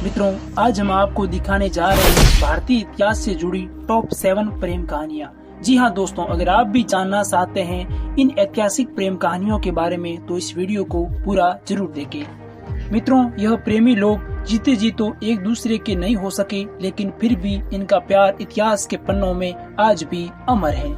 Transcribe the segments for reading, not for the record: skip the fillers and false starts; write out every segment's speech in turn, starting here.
मित्रों, आज हम आपको दिखाने जा रहे हैं भारतीय इतिहास से जुड़ी टॉप 7 प्रेम कहानियाँ। जी हाँ दोस्तों, अगर आप भी जानना चाहते हैं इन ऐतिहासिक प्रेम कहानियों के बारे में तो इस वीडियो को पूरा जरूर देखें। मित्रों, यह प्रेमी लोग जीते जी तो एक दूसरे के नहीं हो सके, लेकिन फिर भी इनका प्यार इतिहास के पन्नों में आज भी अमर है।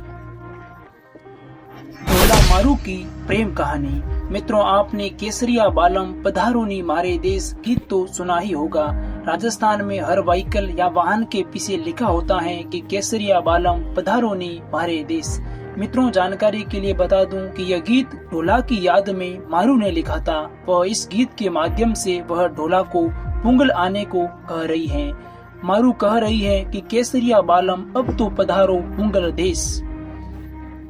ढोला मारू की प्रेम कहानी। मित्रों, आपने केसरिया बालम पधारोनी मारे देश गीत तो सुना ही होगा। राजस्थान में हर व्हीकल या वाहन के पीछे लिखा होता है कि केसरिया बालम पधारोनी मारे देश। मित्रों, जानकारी के लिए बता दूं कि यह गीत ढोला की याद में मारू ने लिखा था। वह इस गीत के माध्यम से वह ढोला को पुंगल आने को कह रही है। मारू कह रही है कि केसरिया बालम अब तो पधारो पुंगल देश।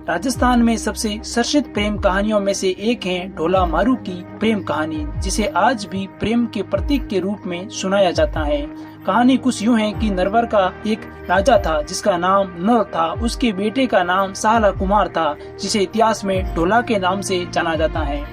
राजस्थान में सबसे चर्चित प्रेम कहानियों में से एक है ढोला मारू की प्रेम कहानी, जिसे आज भी प्रेम के प्रतीक के रूप में सुनाया जाता है। कहानी कुछ यूँ है कि नरवर का एक राजा था जिसका नाम नल था। उसके बेटे का नाम साला कुमार था, जिसे इतिहास में ढोला के नाम से जाना जाता है।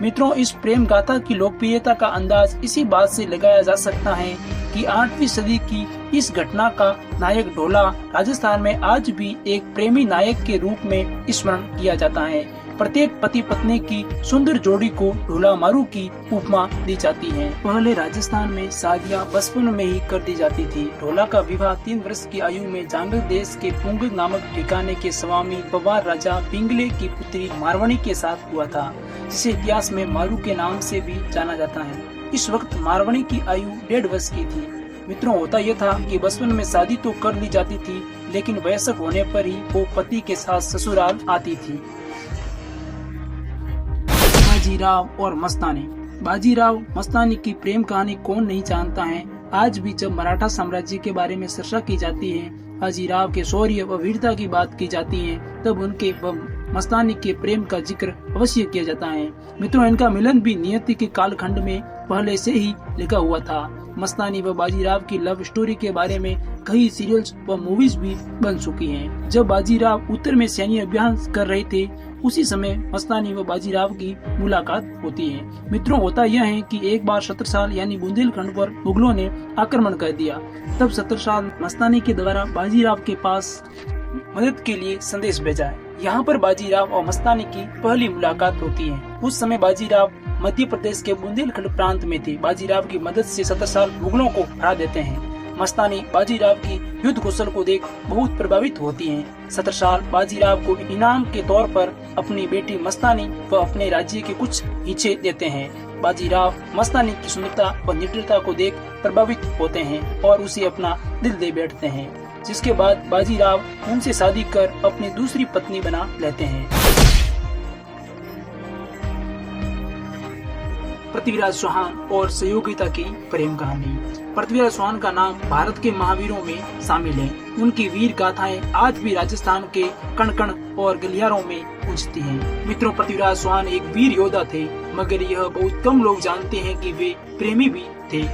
मित्रों, इस प्रेम गाथा की लोकप्रियता का अंदाज इसी बात से लगाया जा सकता है कि 8वीं सदी की इस घटना का नायक ढोला राजस्थान में आज भी एक प्रेमी नायक के रूप में स्मरण किया जाता है। प्रत्येक पति पत्नी की सुंदर जोड़ी को ढोला मारू की उपमा दी जाती है। पहले राजस्थान में शादियां बचपन में ही कर दी जाती थी। ढोला का विवाह 3 वर्ष की आयु में जांगल देश के पुंगल नामक ठिकाने के स्वामी पवार राजा पिंगले की पुत्री मारवाणी के साथ हुआ था, जिसे इतिहास में मारू के नाम से भी जाना जाता है। इस वक्त मारवाणी की आयु 1.5 वर्ष की थी। मित्रों, होता यह था कि बचपन में शादी तो कर ली जाती थी, लेकिन वयस्क होने पर ही वो पति के साथ ससुराल आती थी। बाजीराव और मस्तानी। बाजीराव मस्तानी की प्रेम कहानी कौन नहीं जानता है। आज भी जब मराठा साम्राज्य के बारे में चर्चा की जाती है, बाजीराव के शौर्य व वीरता की बात की जाती है, तब उनके मस्तानी के प्रेम का जिक्र अवश्य किया जाता है। मित्रों, इनका मिलन भी नियति के कालखंड में पहले से ही लिखा हुआ था। मस्तानी व बाजीराव की लव स्टोरी के बारे में कई सीरियल्स व मूवीज भी बन चुकी हैं। जब बाजीराव उत्तर में सैन्य अभियान कर रहे थे, उसी समय मस्तानी व बाजीराव की मुलाकात होती है। मित्रों, होता यह है कि एक बार छत्रसाल यानी बुंदेलखंड पर मुगलों ने आक्रमण कर दिया। तब छत्रसाल मस्तानी के द्वारा बाजीराव के पास मदद के लिए संदेश भेजा है। यहाँ पर बाजीराव और मस्तानी की पहली मुलाकात होती है। उस समय बाजीराव मध्य प्रदेश के बुंदेलखंड प्रांत में थे। बाजीराव की मदद से छत्रसाल मुगलों को हरा देते हैं। मस्तानी बाजीराव की युद्ध कौशल को देख बहुत प्रभावित होती हैं। छत्रसाल बाजीराव को इनाम के तौर पर अपनी बेटी मस्तानी व अपने राज्य के कुछ हिस्से देते हैं। बाजीराव मस्तानी की सुंदरता व निडरता को देख प्रभावित होते हैं और उसे अपना दिल दे बैठते हैं, जिसके बाद बाजीराव उनसे शादी कर अपनी दूसरी पत्नी बना लेते हैं। पृथ्वीराज चौहान और सहयोगिता की प्रेम कहानी। पृथ्वीराज चौहान का नाम भारत के महावीरों में शामिल है। उनकी वीर गाथाएं आज भी राजस्थान के कण कण और गलियारों में पूजती हैं। मित्रों, पृथ्वीराज चौहान एक वीर योद्धा थे, मगर यह बहुत कम लोग जानते हैं कि वे प्रेमी भी थे।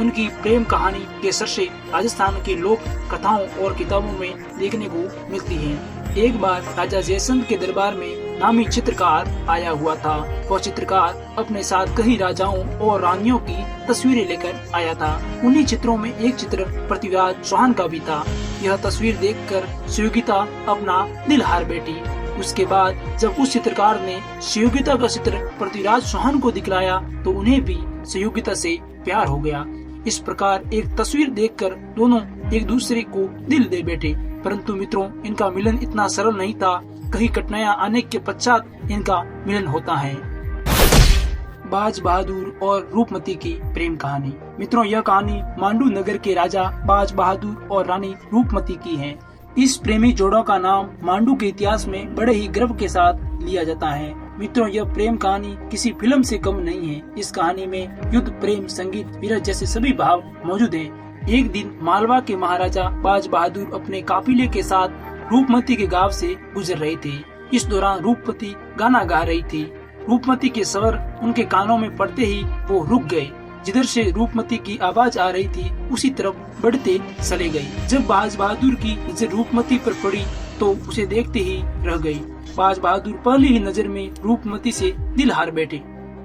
उनकी प्रेम कहानी के सरसे राजस्थान के लोक कथाओं और किताबों में देखने को मिलती हैं। एक बार राजा जयचंद के दरबार में नामी चित्रकार आया हुआ था। वह चित्रकार अपने साथ कई राजाओं और रानियों की तस्वीरें लेकर आया था। उन्हीं चित्रों में एक चित्र पृथ्वीराज चौहान का भी था। यह तस्वीर देखकर सहयोगिता अपना दिल हार बैठी। उसके बाद जब उस चित्रकार ने सहयोगिता का चित्र पृथ्वीराज चौहान को दिखलाया तो उन्हें भी सहयोगिता से प्यार हो गया। इस प्रकार एक तस्वीर देखकर दोनों एक दूसरे को दिल दे बैठे। परंतु मित्रों, इनका मिलन इतना सरल नहीं था। कई कठिनाइयां आने के पश्चात इनका मिलन होता है। बाज बहादुर और रूपमती की प्रेम कहानी। मित्रों, यह कहानी मांडू नगर के राजा बाज बहादुर और रानी रूपमती की है। इस प्रेमी जोड़ों का नाम मांडू के इतिहास में बड़े ही गर्व के साथ लिया जाता है। मित्रों, यह प्रेम कहानी किसी फिल्म से कम नहीं है। इस कहानी में युद्ध, प्रेम, संगीत, वीरता जैसे सभी भाव मौजूद हैं। एक दिन मालवा के महाराजा बाज बहादुर अपने काफिले के साथ रूपमती के गांव से गुजर रहे थे। इस दौरान रूपमती गाना गा रही थी। रूपमती के स्वर उनके कानों में पड़ते ही वो रुक गए। जिधर से रूपमती की आवाज आ रही थी उसी तरफ बढ़ते चले गए। जब बाज बहादुर की नजर रूपमती पर पड़ी तो उसे देखते ही रह गई। बाज बहादुर पहली ही नजर में रूपमती से दिल हार बैठे।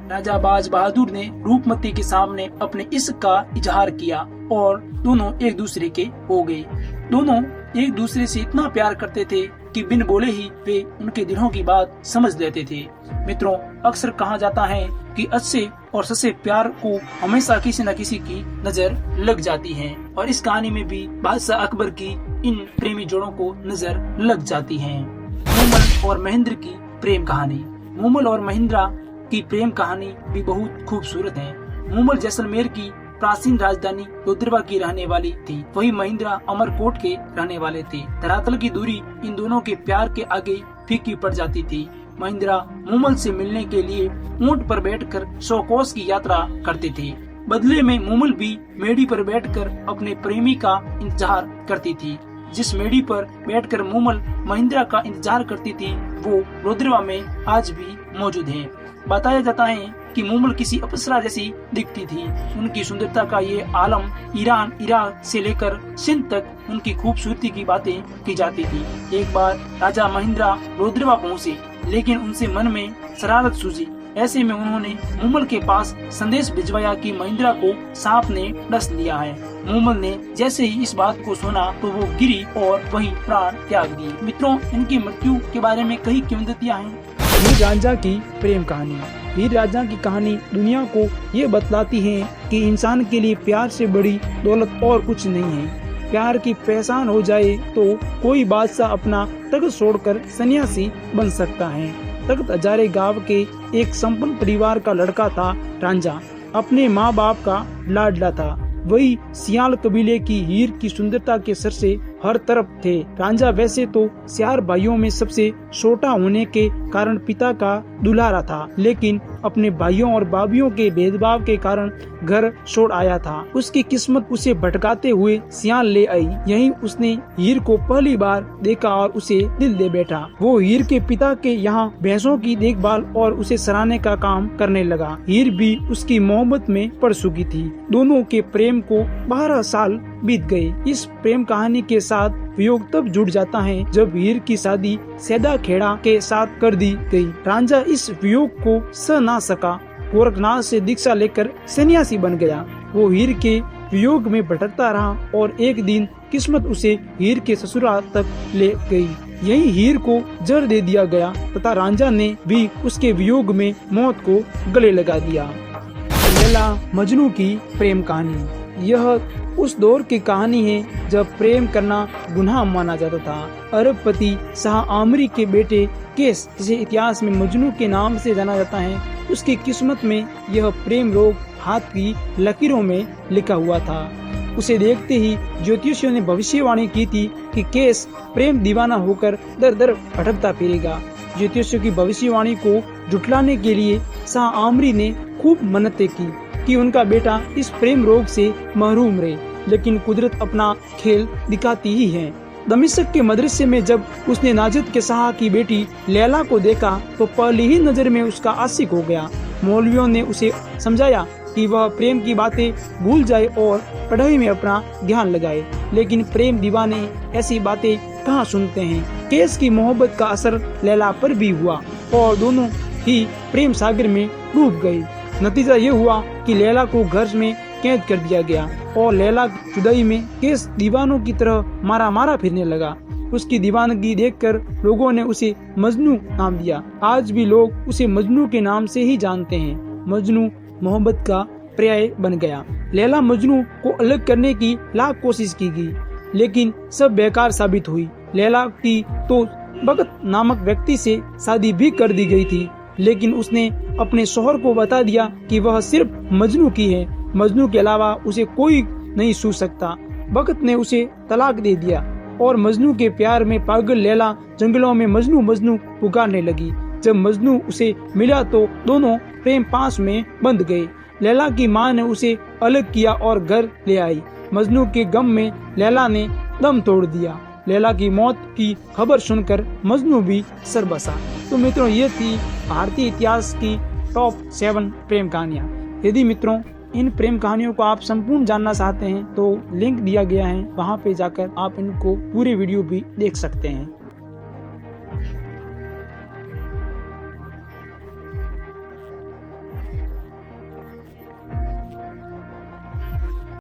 राजा बाज बहादुर ने रूपमती के सामने अपने इश्क का इजहार किया और दोनों एक दूसरे के हो गए। दोनों एक दूसरे से इतना प्यार करते थे कि बिन बोले ही वे उनके दिलों की बात समझ लेते थे। मित्रों, अक्सर कहा जाता है कि अच्छे और सच्चे प्यार को हमेशा किसी न किसी की नजर लग जाती है और इस कहानी में भी बादशाह अकबर की इन प्रेमी जोड़ों को नजर लग जाती है। मूमल और महेंद्र की प्रेम कहानी। मूमल और महेंद्रा की प्रेम कहानी भी बहुत खूबसूरत है। मूमल जैसलमेर की प्राचीन राजधानी लोथरवा की रहने वाली थी, वही महेंद्रा अमरकोट के रहने वाले थे। धरातल की दूरी इन दोनों के प्यार के आगे फीकी पड़ जाती थी। महेंद्रा मूमल से मिलने के लिए ऊंट पर बैठकर 100 कोस की यात्रा करते थे। बदले में मूमल भी मेढ़ी पर बैठकर अपने प्रेमी का इंतजार करती थी। जिस मेढ़ी पर बैठकर मूमल महेंद्रा का इंतजार करती थी वो लोथरवा में आज भी मौजूद है। बताया जाता है कि मूमल किसी अप्सरा जैसी दिखती थी। उनकी सुंदरता का ये आलम ईरान, इराक से लेकर सिंध तक उनकी खूबसूरती की बातें की जाती थी। एक बार राजा महेंद्रा लोथरवा पहुँचे, लेकिन उनसे मन में शरारत सूझी। ऐसे में उन्होंने मूमल के पास संदेश भिजवाया कि महेंद्रा को सांप ने डस लिया है। मूमल ने जैसे ही इस बात को सुना तो वो गिरी और वहीं प्राण त्याग दिए। मित्रों, इनकी मृत्यु के बारे में कई किंवदंतियां हैं। हीर रांझा की प्रेम कहानी। हीर रांझा की कहानी दुनिया को ये बतलाती है कि इंसान के लिए प्यार से बड़ी दौलत और कुछ नहीं है। प्यार की पहचान हो जाए तो कोई बादशाह अपना तख्त छोड़कर सन्यासी बन सकता है। तख्त हजारे गांव के एक संपन्न परिवार का लड़का था रांझा। अपने माँ बाप का लाडला था। वही सियाल कबीले की हीर की सुंदरता के सर से हर तरफ थे। रांझा वैसे तो 4 भाइयों में सबसे छोटा होने के कारण पिता का दुलारा था, लेकिन अपने भाइयों और भाभियों के भेदभाव के कारण घर छोड़ आया था। उसकी किस्मत उसे भटकाते हुए सियाल ले आई। यहीं उसने हीर को पहली बार देखा और उसे दिल दे बैठा। वो हीर के पिता के यहाँ भैंसों की देखभाल और उसे सराहने का काम करने लगा। हीर भी उसकी मोहब्बत में पड़ चुकी थी। दोनों के प्रेम को 12 साल बीत गए। इस प्रेम कहानी के साथ वियोग तब जुड़ जाता है जब हीर की शादी सैदा खेड़ा के साथ कर दी गई। रांझा इस वियोग को सह ना सका। गोरखनाथ से दीक्षा लेकर सन्यासी बन गया। वो हीर के वियोग में भटकता रहा और एक दिन किस्मत उसे हीर के ससुराल तक ले गई। यही हीर को जहर दे दिया गया तथा रांझा ने भी उसके वियोग में मौत को गले लगा दिया। लैला मजनू की प्रेम कहानी। यह उस दौर की कहानी है जब प्रेम करना गुनाह माना जाता था। अरबपति शाह आमरी के बेटे केस, जिसे इतिहास में मजनू के नाम से जाना जाता है, उसकी किस्मत में यह प्रेम रोग हाथ की लकीरों में लिखा हुआ था। उसे देखते ही ज्योतिषियों ने भविष्यवाणी की थी कि केस प्रेम दीवाना होकर दर दर भटकता फिरेगा। ज्योतिषियों की भविष्यवाणी को जुटलाने के लिए शाह आमरी ने खूब मन्नतें की कि उनका बेटा इस प्रेम रोग से महरूम रहे, लेकिन कुदरत अपना खेल दिखाती ही है। दमिश्क के मदरसे में जब उसने नाजिद के शाह की बेटी लैला को देखा तो पहली ही नजर में उसका आशिक हो गया। मौलवियों ने उसे समझाया कि वह प्रेम की बातें भूल जाए और पढ़ाई में अपना ध्यान लगाए, लेकिन प्रेम दीवाने ऐसी बातें कहाँ सुनते हैं। केस की मोहब्बत का असर लैला पर भी हुआ और दोनों ही प्रेम सागर में डूब गए। नतीजा ये हुआ कि लैला को घर में कैद कर दिया गया और लैला जुदाई में केस दीवानों की तरह मारा फिरने लगा। उसकी दीवानगी देखकर लोगों ने उसे मजनू नाम दिया। आज भी लोग उसे मजनू के नाम से ही जानते हैं। मजनू मोहब्बत का पर्याय बन गया। लैला मजनू को अलग करने की लाख कोशिश की गई, लेकिन सब बेकार साबित हुई। लैला की तो भगत नामक व्यक्ति से शादी भी कर दी गई थी, लेकिन उसने अपने शौहर को बता दिया कि वह सिर्फ मजनू की है। मजनू के अलावा उसे कोई नहीं छू सकता। भगत ने उसे तलाक दे दिया और मजनू के प्यार में पागल लैला जंगलों में मजनू मजनू पुकारने लगी। जब मजनू उसे मिला तो दोनों प्रेम पास में बंध गए। लैला की माँ ने उसे अलग किया और घर ले आई। मजनू के गम में लैला ने दम तोड़ दिया। लैला की मौत की खबर सुनकर मजनू भी सर बसा। तो मित्रों, ये थी भारतीय इतिहास की टॉप 7 प्रेम कहानियाँ। यदि मित्रों इन प्रेम कहानियों को आप संपूर्ण जानना चाहते हैं तो लिंक दिया गया है, वहाँ पे जाकर आप इनको पूरे वीडियो भी देख सकते हैं।